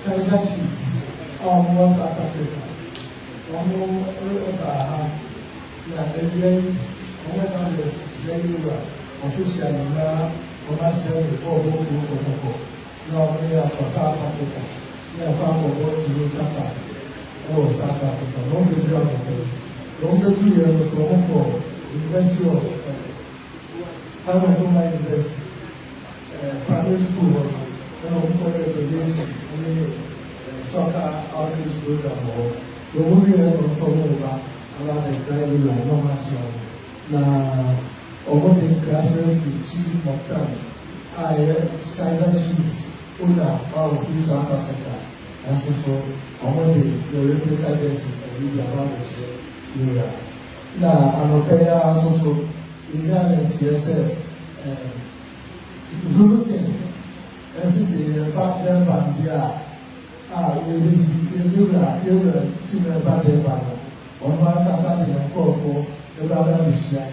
Kaiser Chiefs, almost South Africa. Almost officially now, officially for South Africa. South Africa. Don't be drunk. Don't be here for home. Invest your how I do my invest primary school education, soccer outreach program or the movie from over around the graduate normal now Omote grassroots with Chief Mokhtar, Kaiser Chiefs, owner of South Africa, and so Omote, your replica jersey, and you are the area. Now, I'm a payer also, in TSF, Zulu King, as is a partner bandia, we see a mirror, similar partner banner, on one Asante and call for the Baba Mishia.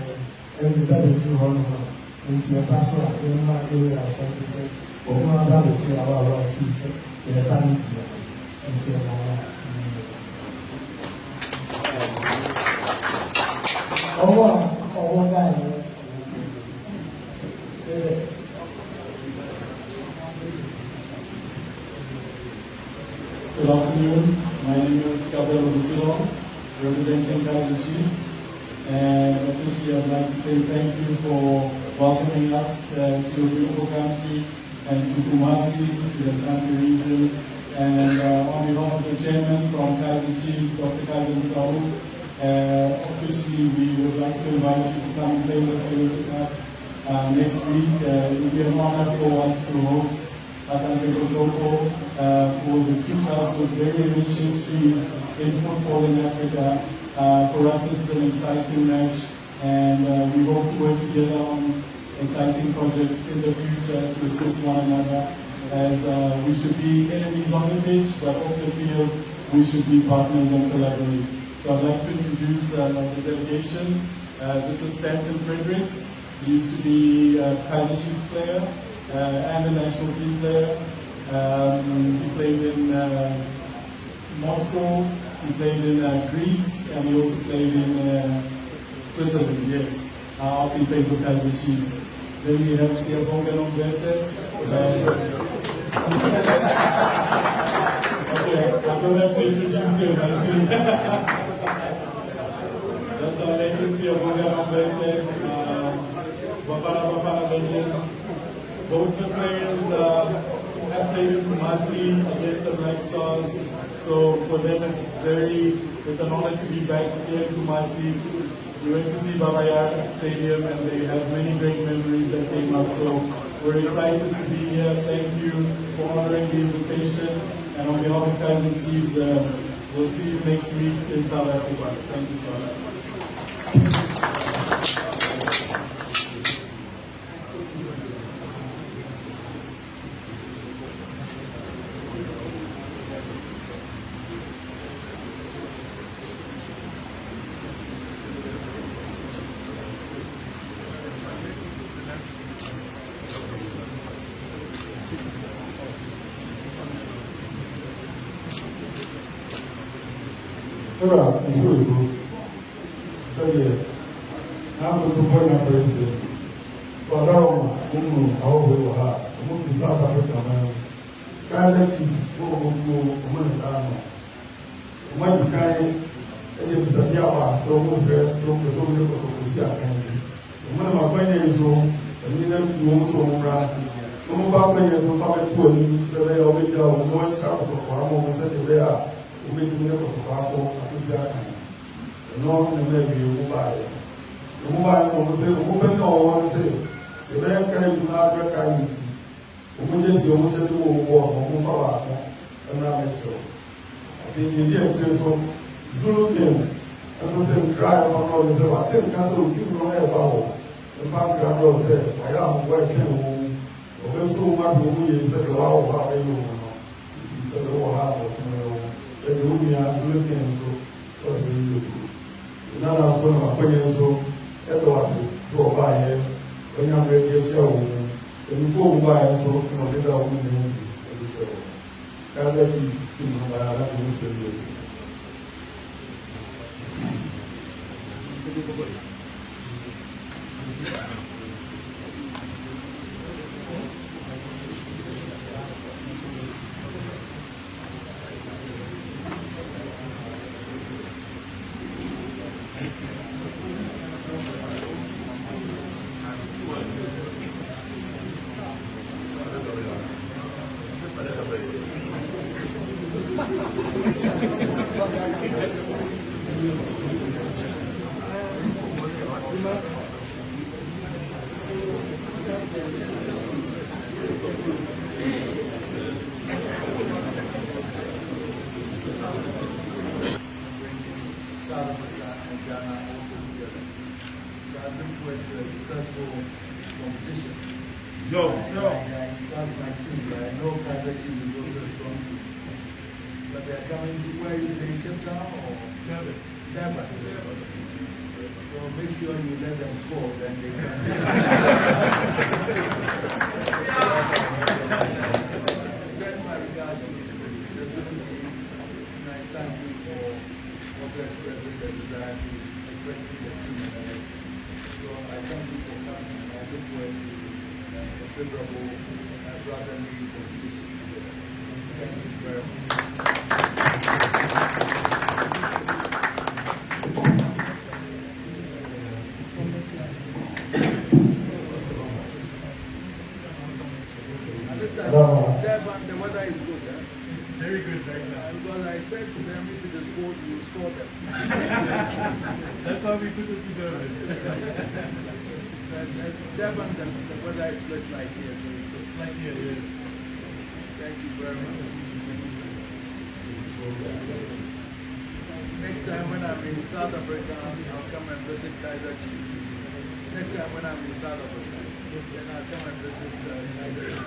Everybody do honor into a pastor in my area of 20%, or one about the 2 hour right fees, the vanity, and say, oh, guy. Good afternoon. My name is Gabriel Lucilo, representing Kaiser Chiefs. And officially, I'd like to say thank you for welcoming us to your beautiful country and to Kumasi, to the Ashanti region. And on behalf of the chairman from Kaiser Chiefs, Dr. Kaiser Mutawu, officially we would like to invite you to come and play the Toyota Cup next week. It will be an honor for us to host Asante Agye for the 2 clubs with very rich histories in football in Africa. For us, this is an exciting match, and we hope to work together on exciting projects in the future to assist one another, as we should be enemies on the pitch, but off the field, we should be partners and collaborate. So I'd like to introduce the delegation. This is Stanton Fredericks. He used to be a Kaiser Chiefs player and a national team player. He played in Moscow. He played in Greece, and he also played in Switzerland, yes. He played with Kaiser Chiefs. Then we have Siabonga Nombete. Okay, I don't have to introduce him, I see. That's our lady, Siabonga Nombete. Bafana Benjamin. Both the players have played in Kumasi against the Black Stars. So for them, it's an honor to be back here in Kumasi. We went to see Baba Yar Stadium, and they have many great memories that came up. So we're excited to be here. Thank you for honoring the invitation. And on behalf of Kaiser Chiefs, we'll see you next week in South Africa. Thank you so much. Sure, I saw you. So, yeah, I'm going to point out for you. For that one, I will have. I moved to South Africa, man. Kaiser Chiefs, who will go to Montana. When you can, it is a year, so almost there, so the zone of the Sea Candy. One of my pioneers, and we never do also run. No more pioneers will come to a new survey of it, or more sharp of Paramo, set the way up, who makes me up of Paramo at the Sea Candy. No, maybe you buy it. The mobile will say, open or one say, the bank can do not recommend it. We just almost said to war or move our and now so. I think the Indian says so. Zulu came and was saying, cry on all the same. I think Castle will see no air bow. The fact that I said, I am working home. Or so much who is a wow, how are you? It's a lower half of the room. Zulu came so. Was really good. Now I'm so much when so. That was it. So by here, when I'm ready to show. Before we buy, so you know, they are winning the show. Kaiser Chiefs team, I like to listen to it. No. That's my team, but I know Kaiser team is also a strong team. But they're coming to where you say Cape Town or Durban. So make sure you let them score, then they can. That's my regard to you. And I thank you for what you expressing the desire to express to the team. So I thank you for coming. I look forward to a favorable brotherly competition. Thank you very much. The weather is good, eh? It's very good right now. Because I said to them, if it is cold, you will score them. That's how we took it to Durban. Durban, the weather is just like here. So It's like here, yes. thank you very much. Next time when I'm in South Africa, I'll come and visit Kaiser Chiefs. Next time when I'm in South Africa, then I'll come and visit Kaiser Chiefs.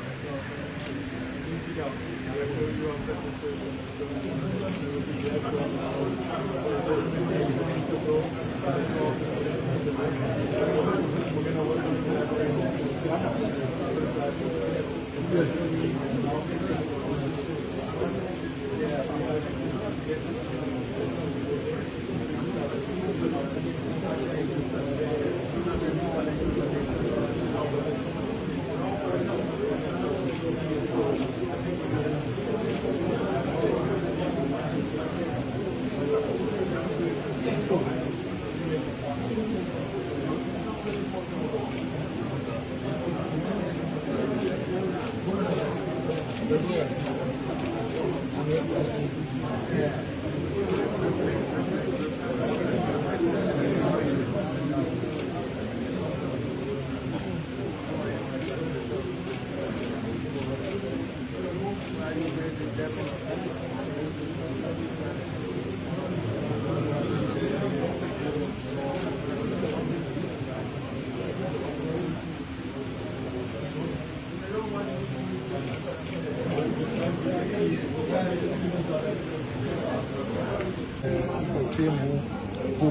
Who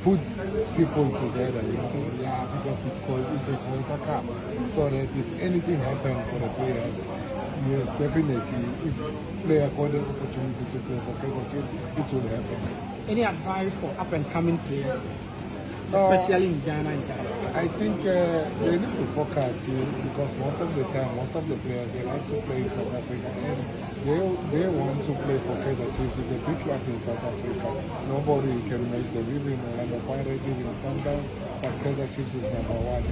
put people together, because it's a Toyota Cup. So that if anything happens for the players, yes, definitely, if player got the opportunity to play for Kaiser Chiefs, it will happen. Any advice for up and coming players, especially in Ghana and South Africa? I think they need to focus here because most of the time, most of the players, they like to play in South Africa and they want to play for Kaiser Chiefs. It's a big club in South Africa. Nobody can make them, even the Pirates, even Sundowns, but Kaiser Chiefs is #1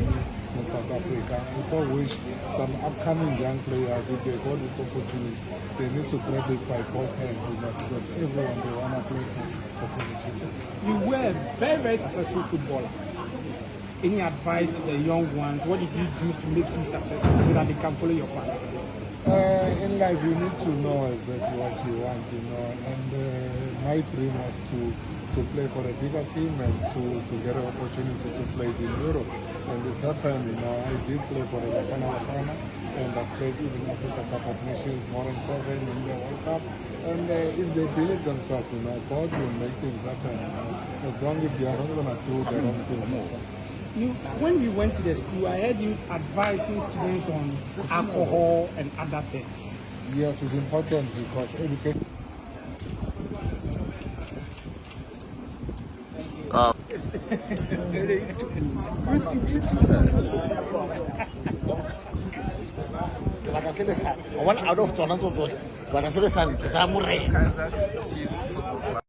in South Africa. I so wish some upcoming young players, if they got this opportunity, they need to grab it by both hands, because everyone, they want to play for Kaiser Chiefs. You were a very, very successful footballer. Any advice to the young ones? What did you do to make you successful so that they can follow your path? In life, you need to know exactly what you want, and my dream was to play for a bigger team and to get an opportunity to play in Europe. And it's happened, I did play for the Bafana, and I played even Africa Cup of Nations, more than 7 in the World Cup. And if they believe themselves, God will make things happen. As long as they are not going to do their own things. When we went to the school, I heard you advising students on alcohol and other things. Yes, it's important because education. Like I said, I want out of Toronto, but I said, I'm